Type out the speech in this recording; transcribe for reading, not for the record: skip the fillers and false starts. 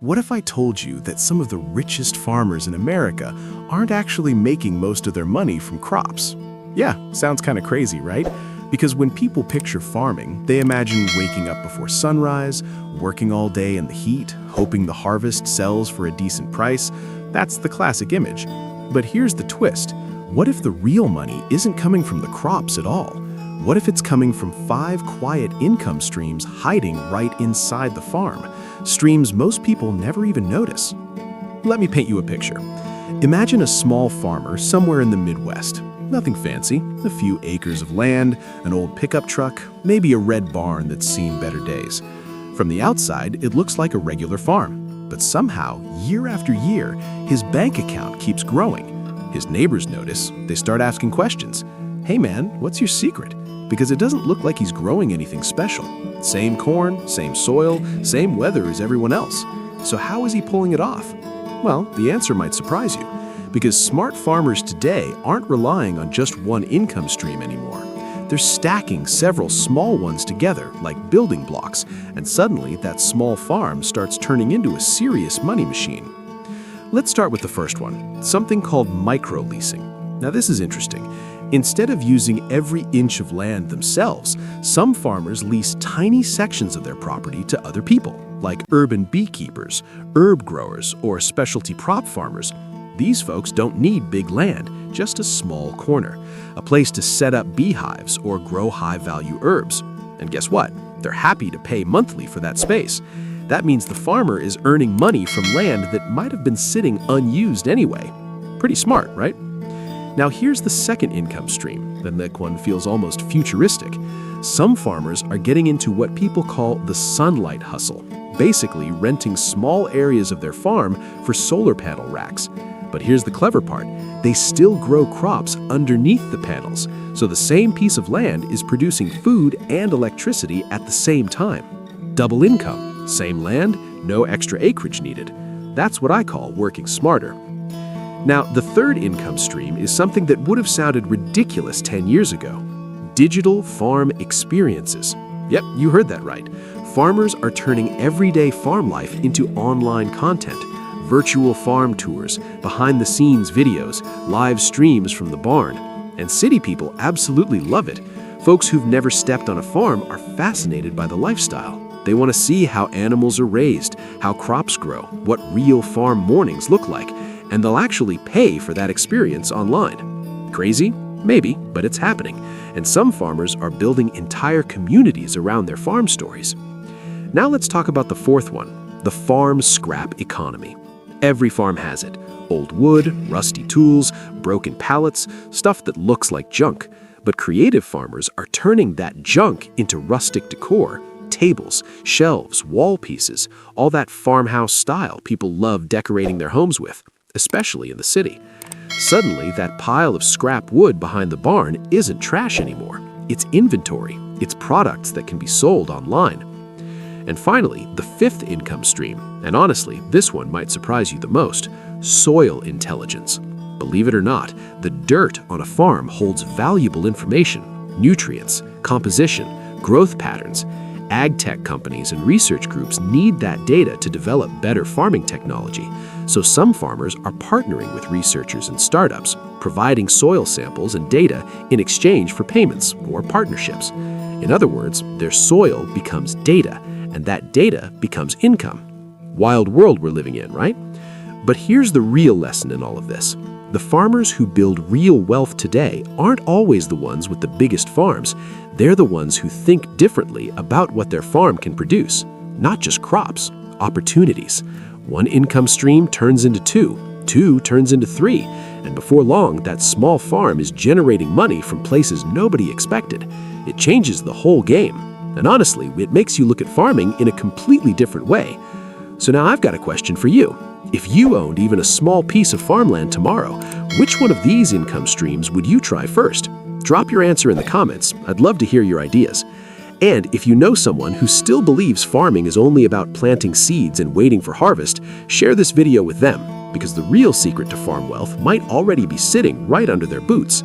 What if I told you that some of the richest farmers in America aren't actually making most of their money from crops? Yeah, sounds kind of crazy, right? Because when people picture farming, they imagine waking up before sunrise, working all day in the heat, hoping the harvest sells for a decent price. That's the classic image. But here's the twist. What if the real money isn't coming from the crops at all? What if it's coming from 5 quiet income streams hiding right inside the farm? Streams most people never even notice. Let me paint you a picture. Imagine a small farmer somewhere in the Midwest. Nothing fancy, a few acres of land, an old pickup truck, maybe a red barn that's seen better days. From the outside, it looks like a regular farm. But somehow, year after year, his bank account keeps growing. His neighbors notice. They start asking questions. Hey man, what's your secret? Because it doesn't look like he's growing anything special. Same corn, same soil, same weather as everyone else. So how is he pulling it off? Well, the answer might surprise you, because smart farmers today aren't relying on just one income stream anymore. They're stacking several small ones together like building blocks, and suddenly that small farm starts turning into a serious money machine. Let's start with the first one, something called micro-leasing. Now this is interesting. Instead of using every inch of land themselves, some farmers lease tiny sections of their property to other people, like urban beekeepers, herb growers, or specialty crop farmers. These folks don't need big land, just a small corner, a place to set up beehives or grow high-value herbs. And guess what? They're happy to pay monthly for that space. That means the farmer is earning money from land that might have been sitting unused anyway. Pretty smart, right? Now here's the second income stream, and that one feels almost futuristic. Some farmers are getting into what people call the sunlight hustle, basically renting small areas of their farm for solar panel racks. But here's the clever part. They still grow crops underneath the panels, so the same piece of land is producing food and electricity at the same time. Double income, same land, no extra acreage needed. That's what I call working smarter. Now, the third income stream is something that would have sounded ridiculous 10 years ago. Digital farm experiences. Yep, you heard that right. Farmers are turning everyday farm life into online content. Virtual farm tours, behind-the-scenes videos, live streams from the barn. And city people absolutely love it. Folks who've never stepped on a farm are fascinated by the lifestyle. They want to see how animals are raised, how crops grow, what real farm mornings look like, and they'll actually pay for that experience online. Crazy? Maybe, but it's happening. And some farmers are building entire communities around their farm stories. Now let's talk about the fourth one, the farm scrap economy. Every farm has it. Old wood, rusty tools, broken pallets, stuff that looks like junk. But creative farmers are turning that junk into rustic decor. Tables, shelves, wall pieces, all that farmhouse style people love decorating their homes with, especially in the city. Suddenly, that pile of scrap wood behind the barn isn't trash anymore. It's inventory. It's products that can be sold online. And finally, the fifth income stream, and honestly, this one might surprise you the most, soil intelligence. Believe it or not, the dirt on a farm holds valuable information, nutrients, composition, growth patterns. Ag tech companies and research groups need that data to develop better farming technology. So some farmers are partnering with researchers and startups, providing soil samples and data in exchange for payments or partnerships. In other words, their soil becomes data, and that data becomes income. Wild world we're living in, right? But here's the real lesson in all of this. The farmers who build real wealth today aren't always the ones with the biggest farms. They're the ones who think differently about what their farm can produce. Not just crops, opportunities. One income stream turns into two turns into 3, and before long, that small farm is generating money from places nobody expected. It changes the whole game. And honestly, it makes you look at farming in a completely different way. So now I've got a question for you. If you owned even a small piece of farmland tomorrow, which one of these income streams would you try first? Drop your answer in the comments. I'd love to hear your ideas. And if you know someone who still believes farming is only about planting seeds and waiting for harvest, share this video with them, because the real secret to farm wealth might already be sitting right under their boots.